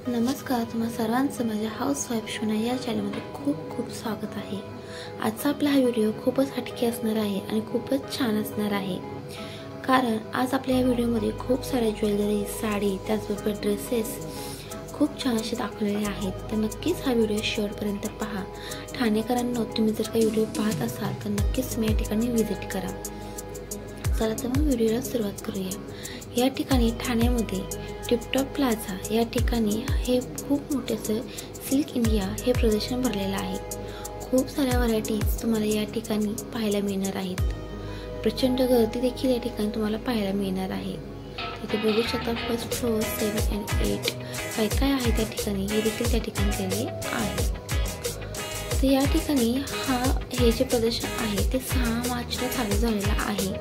नमस्कार, तुम्हा सर्वांचं माझ्या हाऊसवाईफ शोना या चॅनलमध्ये खूप खूप स्वागत आहे। आजचा आपला हा व्हिडिओ खूपच हटके असणार आहे आणि खूपच छान असणार आहे, कारण आज आपल्या या व्हिडिओमध्ये खूप सारे ज्वेलरी, साडी, त्याचबरोबर ड्रेसेस खूप छान असे दाखवलेले आहेत। तर नक्कीच हा व्हिडिओ शेवटपर्यंत पहा। ठाणेकरांनो, तुम्ही जर का व्हिडिओ पाहत असाल तर नक्कीच तुम्ही या ठिकाणी व्हिजिट करा। चला तर मग व्हिडिओला सुरुवात करूया। या ठिकाणी ठाण्यामध्ये टिपटॉप प्लाझा या ठिकाणी हे खूप मोठे असं सिल्क इंडिया हे प्रदर्शन भरलेलं आहे। खूप साऱ्या व्हरायटीज तुम्हाला या ठिकाणी पाहायला मिळणार आहेत। प्रचंड गर्दी देखील या ठिकाणी तुम्हाला पाहायला मिळणार आहे। इथे बघू शकता फर्स्ट फ्लोअर 7 and 8 काय आहे त्या ठिकाणी हे देखील त्या ठिकाणी केले आहे। तर या ठिकाणी हे जे प्रदर्शन आहे ते 6 मार्चला चालू झालेलं आहे।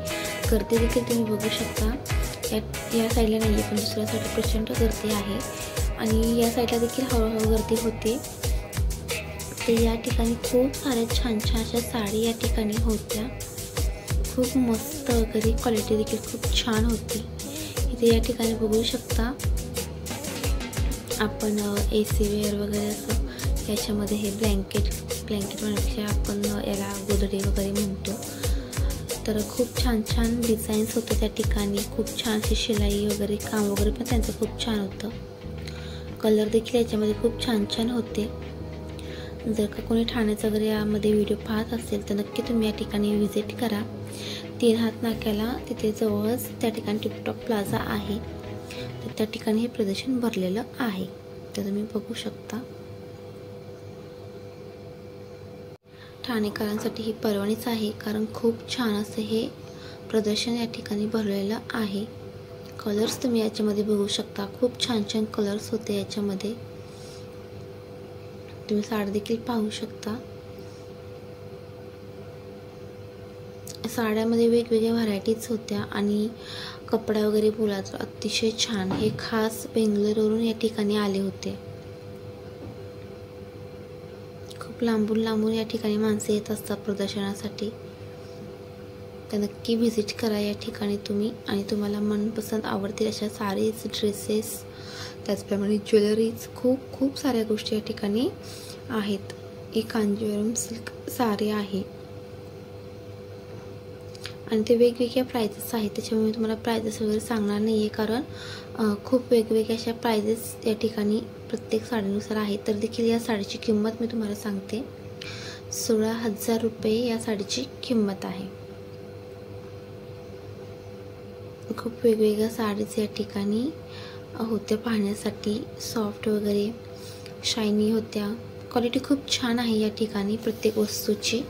गर्दी देखील तुम्ही बघू शकता, या साईडला नाही आहे पण दुसऱ्या साईडला प्रचंड गर्दी आहे आणि या साईडला देखील हळूहळू गर्दी होते। तर या ठिकाणी खूप साऱ्या छान छान अशा साडी या ठिकाणी होत्या। खूप मस्त वगैरे क्वालिटी देखील खूप छान होती। इथे या ठिकाणी बघू शकता आपण AC वेअर वगैरे असं याच्यामध्ये हे ब्लँकेट म्हणण्यापेक्षा आपण याला गोधडी वगैरे म्हणतो। तर खूप छान छान डिझाईन्स होते त्या ठिकाणी। खूप छान अशी शिलाई वगैरे काम वगैरे पण त्यांचं खूप छान होतं। कलर देखील याच्यामध्ये खूप छान छान होते। जर का कोणी ठाण्याचा वगैरे यामध्ये व्हिडिओ पाहत असेल तर नक्की तुम्ही या ठिकाणी व्हिजिट करा। 3 हात नाक्याला तिथे जवळच त्या ठिकाणी टिपटॉप प्लाझा आहे। तर त्या ठिकाणी हे प्रदर्शन भरलेलं आहे, तर तुम्ही बघू शकता। ठाणेकरांसाठी ही पर्वणीच आहे, कारण खूप छान असं हे प्रदर्शन या ठिकाणी भरलेलं आहे। कलर्स तुम्ही याच्यामध्ये बघू शकता, खूप छान छान कलर्स होते याच्यामध्ये। तुम्ही साडी देखील पाहू शकता। साड्यामध्ये वेगवेगळ्या व्हरायटीज होत्या आणि कपडा वगैरे बोला तर अतिशय छान। हे खास बेंगलोरवरून या ठिकाणी आले होते। खूप लांबून या ठिकाणी माणसे येत असतात प्रदर्शनासाठी। तर नक्की व्हिजिट करा या ठिकाणी तुम्ही आणि तुम्हाला मनपसंत आवडतील अशा साडीज, ड्रेसेस, त्याचप्रमाणे ज्वेलरीज खूप साऱ्या गोष्टी या ठिकाणी आहेत। ही कांजीवरम सिल्क साडी आहे आणि ते वेगवेगळ्या प्राइजेस आहेत, त्याच्यामुळे मी तुम्हाला प्राइजेस वगैरे सांगणार नाही आहे, कारण खूप वेगवेगळ्या अशा प्राइजेस या ठिकाणी प्रत्येक साडीनुसार आहे। तर देखील या साडीची किंमत मी तुम्हाला सांगते, 16,000 रुपये या साडीची किंमत आहे। खूप वेगवेगळ्या साडीज या ठिकाणी होत्या पाहण्यासाठी। सॉफ्ट वगैरे शायनी होत्या। क्वालिटी खूप छान आहे या ठिकाणी प्रत्येक वस्तूची।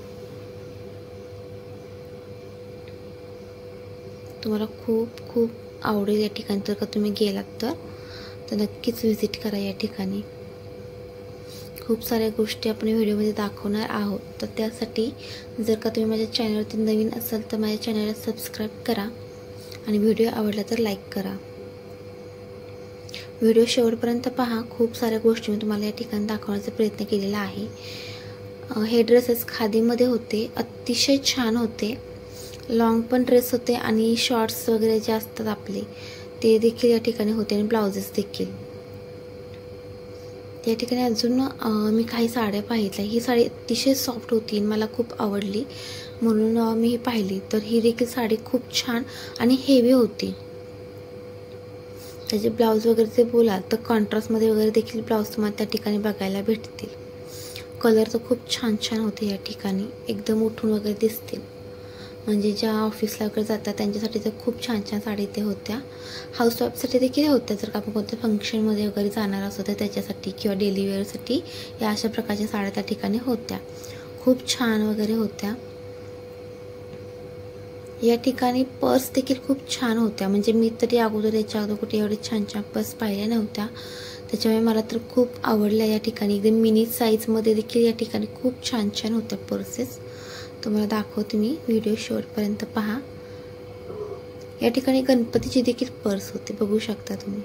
तुम्हाला खूप आवडेल या ठिकाणी। जर का तुम्ही गेलात तर नक्कीच व्हिजिट करा या ठिकाणी। खूप साऱ्या गोष्टी आपण व्हिडिओमध्ये दाखवणार आहोत, तर त्यासाठी जर का तुम्ही माझ्या चॅनलवरती नवीन असाल तर माझ्या चॅनलला सबस्क्राईब करा आणि व्हिडिओ आवडला तर लाईक करा। व्हिडिओ शेवटपर्यंत पहा। खूप साऱ्या गोष्टी मी तुम्हाला या ठिकाणी दाखवण्याचा प्रयत्न केलेला आहे। हे ड्रेसेस खादीमध्ये होते, अतिशय छान होते। लॉंग पण ड्रेस होते आणि शॉर्ट्स वगैरे जे असतात आपले ते देखील या ठिकाणी होते आणि ब्लाउजेस देखील। या ठिकाणी अजून मी काही साड्या पाहिल्या। ही साडी अतिशय सॉफ्ट होती आणि मला खूप आवडली, म्हणून मी ही पाहिली। तर ही देखील साडी खूप छान आणि हेवी होती। त्याचे ब्लाऊज वगैरे जे बोलाल तर कॉन्ट्रास्टमध्ये वगैरे देखील ब्लाऊज तुम्हाला त्या ठिकाणी बघायला भेटतील। कलर तर खूप छान छान होते या ठिकाणी, एकदम उठून वगैरे दिसतील। म्हणजे ज्या ऑफिसला वगैरे जातात त्यांच्यासाठी तर खूप छान छान साडी इथे होत्या। हाऊसवाईफसाठी देखील होत्या। जर का आपण कोणत्या फंक्शनमध्ये वगैरे जाणार असतो तर त्याच्यासाठी किंवा डेली वेअरसाठी या अशा प्रकारच्या साड्या त्या ठिकाणी होत्या। खूप छान वगैरे होत्या। या ठिकाणी पर्स देखील खूप छान होत्या। म्हणजे मी तरी याच्या अगोदर कुठे एवढे छान छान पर्स पाहिल्या नव्हत्या, त्याच्यामुळे मला तर खूप आवडल्या। या ठिकाणी एकदम मिनी साईजमध्ये देखील या ठिकाणी खूप छान छान होत्या पर्सेस। तुम्हाला दाखवते मी, व्हिडिओ शेवटपर्यंत पहा। या ठिकाणी गणपतीची देखील पर्स होते, बघू शकता तुम्ही।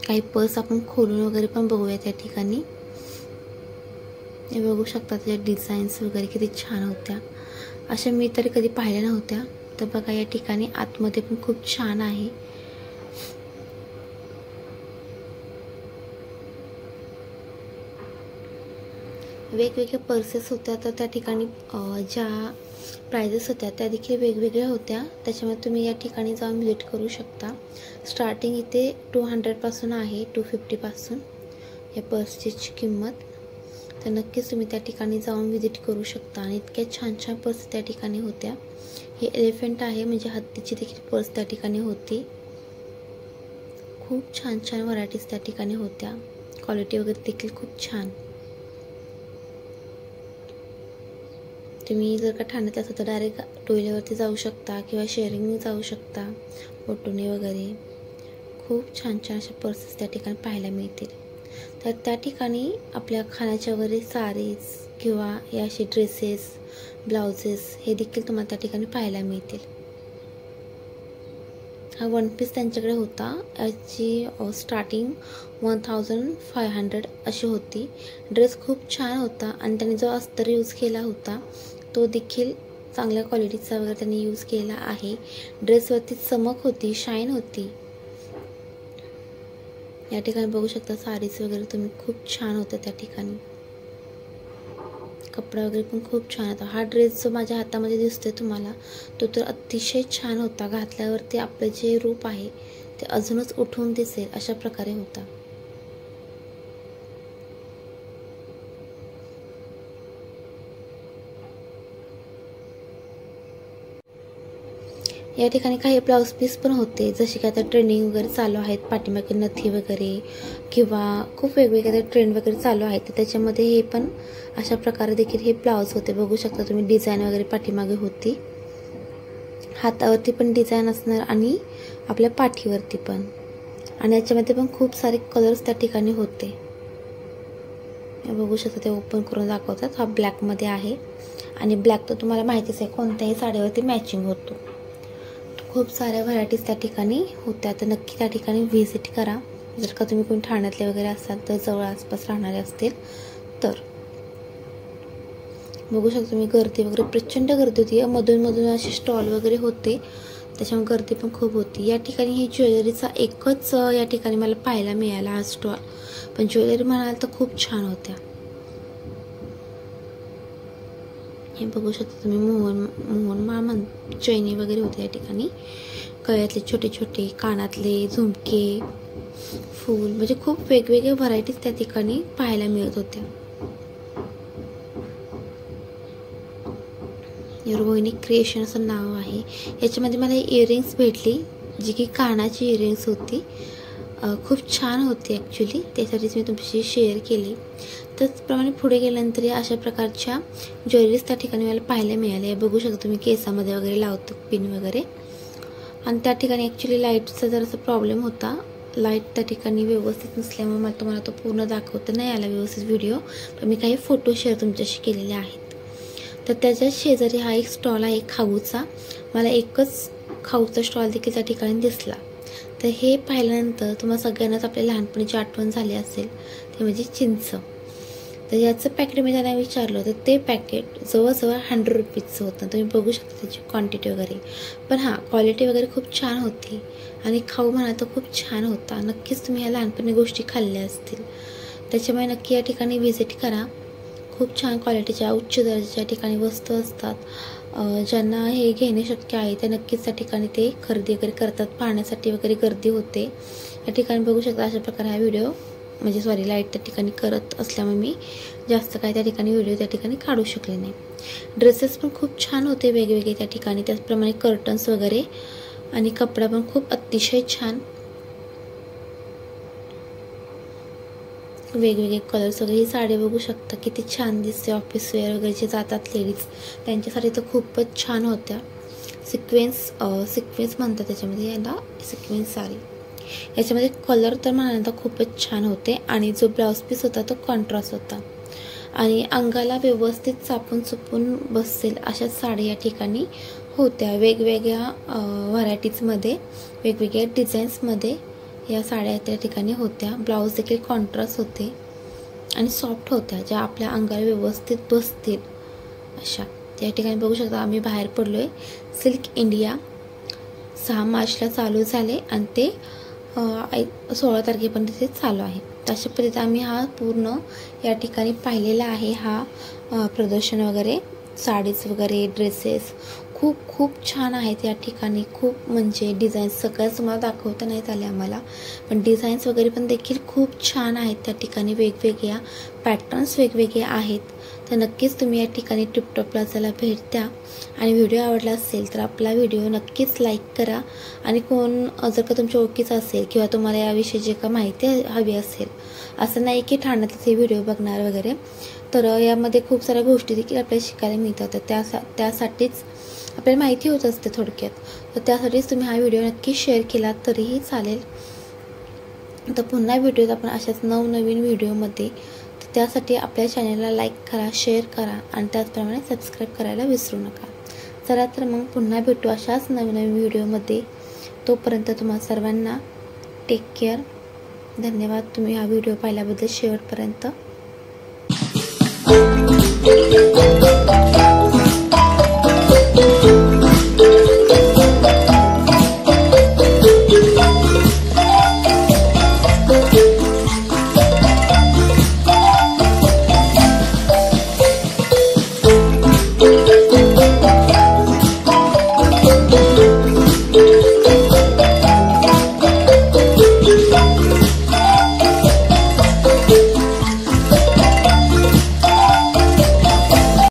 काही पर्स आपण खोलून वगैरे पण बघूया त्या ठिकाणी। हे बघू शकता त्याच्या डिझाईन्स वगैरे किती छान होत्या, अशा मी तरी कधी पाहिल्या नव्हत्या। तर बघा या ठिकाणी आतमध्ये पण खूप छान आहे। वेगवेगळ्या पर्सेस होत्या, तर त्या ठिकाणी ज्या प्राइजेस होत्या त्या देखील वेगवेगळ्या होत्या, त्याच्यामुळे तुम्ही या ठिकाणी जाऊन व्हिजिट करू शकता. स्टार्टिंग इथे 200पासून आहे, 250पासून या पर्सची किंमत. तर नक्कीच तुम्ही त्या ठिकाणी जाऊन व्हिजिट करू शकता. आणि इतक्या छान छान पर्स त्या ठिकाणी होत्या. हे एलिफंट आहे, म्हणजे हत्तीची देखील पर्स त्या ठिकाणी होती. खूप छान छान व्हरायटीज त्या ठिकाणी होत्या. क्वालिटी वगैरे देखील खूप छान. तुम्ही जर का ठाण्यात असाल तर डायरेक्ट टू व्हीलरवरती जाऊ शकता किंवा शेअरिंगने जाऊ शकता, ऑटोने वगैरे. खूप छान छान अशा पर्सेस त्या ठिकाणी पाहायला मिळतील. तर त्या ठिकाणी आपल्या खाण्याच्या वगैरे साडीज किंवा या असे ड्रेसेस, ब्लाउजेस हे देखील तुम्हाला त्या ठिकाणी पाहायला मिळतील. हा वन पीस त्यांच्याकडे होता. याची स्टार्टिंग 1500 अशी होती. ड्रेस खूप छान होता आणि त्यांनी जो अस्तर यूज केला होता तो देखील चांगल्या क्वालिटीचा वगैरे त्यांनी यूज केला आहे. ड्रेसवरती चमक होती, शाईन होती. या ठिकाणी बघू शकता साडीज वगैरे तुम्ही खूप छान होत्या त्या ठिकाणी. कपडा वगैरे पण खूप छान होता. हा ड्रेस जो माझ्या हातामध्ये दिसतोय तुम्हाला, तो तर अतिशय छान होता. घातल्यावरती आपलं जे रूप आहे ते अजूनच उठून दिसेल अशा प्रकारे होता. या ठिकाणी काही ब्लाऊज पीस पण होते, जसे की आता ट्रेंडिंग वगैरे चालू आहेत, पाठीमागे नथी वगैरे किंवा खूप वेगवेगळे ट्रेंड वगैरे चालू आहेत. तर त्याच्यामध्ये हे पण अशा प्रकारे देखील हे ब्लाऊज होते. बघू शकता तुम्ही, डिझाईन वगैरे पाठीमागे होती. हातावरती पण डिझाईन असणार आणि आपल्या पाठीवरती पण. आणि याच्यामध्ये पण खूप सारे कलर्स त्या ठिकाणी होते. बघू शकता ते ओपन करून दाखवतात. हा ब्लॅकमध्ये आहे आणि ब्लॅक तर तुम्हाला माहितीच आहे, कोणत्याही साडीवरती मॅचिंग होतो. खूप साऱ्या व्हरायटीज त्या ठिकाणी होत्या. तर नक्की त्या ठिकाणी व्हिजिट करा. जर का तुम्ही कोणी ठाण्यातले वगैरे असाल तर, जवळ आसपास राहणारे असतील तर. बघू शकता तुम्ही, गर्दी वगैरे प्रचंड गर्दी होती. मधून मधून असे स्टॉल वगैरे होते, त्याच्यामुळे गर्दी पण खूप होती. या ठिकाणी ही ज्वेलरीचा एकच या ठिकाणी मला पाहायला मिळाला हा स्टॉल, पण ज्वेलरी म्हणाल तर खूप छान होत्या. हे बघू शकता तुम्ही, मोहन चैनी वगैरे होते या ठिकाणी. गळ्यातले छोटे छोटे, कानातले, झुमके, फूल, म्हणजे खूप वेगवेगळ्या व्हरायटीज त्या ठिकाणी पाहायला मिळत होत्या. रोहिणी क्रिएशन असं नाव आहे. याच्यामध्ये मला इयरिंग्स भेटली, जी की कानाची इयरिंग्स होती. खूप छान होती ॲक्च्युली, त्यासाठीच मी तुमच्याशी शेअर केली. त्याचप्रमाणे पुढे गेल्यानंतर या अशा प्रकारच्या ज्वेलरीज त्या ठिकाणी मला पाहायला मिळाल्या. बघू शकता तुम्ही, केसामध्ये वगैरे लावतो पिन वगैरे. आणि त्या ठिकाणी ॲक्च्युली लाईटचा जरासा प्रॉब्लेम होता. लाईट त्या ठिकाणी व्यवस्थित नसल्यामुळे मला तुम्हाला तो पूर्ण दाखवता नाही आला व्यवस्थित व्हिडिओ, पण मी काही फोटो शेअर तुमच्याशी केलेले आहेत. तर त्याच्या शेजारी हा एक स्टॉल आहे खाऊचा. मला एकच खाऊचा स्टॉल देखील त्या ठिकाणी दिसला. तर हे पाहिल्यानंतर तुम्हाला सगळ्यांनाच आपल्या लहानपणीची आठवण झाली असेल, ते म्हणजे चिंच. तर याचं पॅकेट मी त्यांना विचारलं, तर ते पॅकेट जवळजवळ 100 रुपीजचं होतं. तुम्ही बघू शकता त्याची क्वांटिटी वगैरे. पण हां, क्वालिटी वगैरे खूप छान होती आणि खाऊ म्हणा तर खूप छान होता. नक्कीच तुम्ही या लहानपणी गोष्टी खाल्ल्या असतील, त्याच्यामुळे नक्की या ठिकाणी व्हिजिट करा. खूप छान क्वालिटीच्या, उच्च दर्जाच्या ठिकाणी वस्तू असतात. ज्यांना हे घेणे शक्य आहे ते नक्कीच त्या ठिकाणी ते खरेदी वगैरे करतात. पाहण्यासाठी वगैरे गर्दी होते या ठिकाणी. बघू शकता अशा प्रकारे हा व्हिडिओ, म्हणजे लाईट त्या ठिकाणी करत असल्यामुळे मी जास्त काय त्या ठिकाणी व्हिडिओ त्या ठिकाणी काढू शकले नाही. ड्रेसेस पण खूप छान होते वेगवेगळे त्या ठिकाणी, त्याचप्रमाणे कर्टन्स वगैरे. आणि कपडा पण खूप अतिशय छान, वेगवेगळे कलर्स वगैरे. ही साडी बघू शकता किती छान दिसते. ऑफिस वेअर वगैरे जे जातात लेडीज, त्यांच्यासाठी तर खूपच छान होत्या. सिक्वेन्स म्हणतात त्याच्यामध्ये, याला सिक्वेन्स साडी. याच्यामध्ये कलर तर म्हणाल तर खूपच छान होते. आणि जो ब्लाऊज पीस होता तो कॉन्ट्रास्ट होता आणि अंगाला व्यवस्थित चापून चुपून बसेल अशा साड्या या ठिकाणी होत्या. वेगवेगळ्या व्हरायटीजमध्ये, वेगवेगळ्या डिझाईन्समध्ये या साड्या त्या ठिकाणी होत्या. ब्लाऊज देखील कॉन्ट्रास्ट होते आणि सॉफ्ट होत्या, ज्या आपल्या अंगाला व्यवस्थित बसतील अशा. त्या ठिकाणी बघू शकता आम्ही बाहेर पडलो आहे सिल्क इंडिया 6 मार्चला चालू झाले आणि ते 16 तारखेपर्यंत ते चालू आहे. अशा पद्धतीने आम्ही हा पूर्ण या ठिकाणी पाहिलेला आहे. हा प्रदर्शन वगैरे साडीज वगैरे ड्रेसेस खूप छान आहेत या ठिकाणी. खूप म्हणजे डिझाईन्स सगळ्याच तुम्हाला दाखवता नाही आले आम्हाला, पण डिझाईन्स वगैरे पण देखील खूप छान आहेत त्या ठिकाणी. वेगवेगळ्या पॅटर्न्स वेगवेगळे आहेत. तर नक्कीच तुम्ही या ठिकाणी टिपटॉप प्लाझाला भेट द्या. आणि व्हिडिओ आवडला असेल तर आपला व्हिडिओ नक्कीच लाईक करा. आणि कोण जर का तुमच्या ओळखीचं असेल किंवा तुम्हाला याविषयी जे का माहिती हवी असेल, असं नाही की ठाण्यातले ते व्हिडिओ बघणार वगैरे, तर यामध्ये खूप साऱ्या गोष्टी देखील आपल्याला शिकायला मिळतात. त्यासाठीच आपल्याला माहिती होत असते थोडक्यात. तर त्यासाठीच तुम्ही हा व्हिडिओ नक्की शेअर केला तरीही चालेल. तर पुन्हा भेटूयात आपण अशाच नवनवीन व्हिडिओमध्ये. तर त्यासाठी आपल्या चॅनलला लाईक करा, शेअर करा आणि त्याचप्रमाणे सबस्क्राईब करायला विसरू नका. चला तर मग पुन्हा भेटू अशाच नवीन व्हिडिओमध्ये. तोपर्यंत तुम्हा सर्वांना टेक केअर. धन्यवाद तुम्ही हा व्हिडिओ पाहिल्याबद्दल शेवटपर्यंत.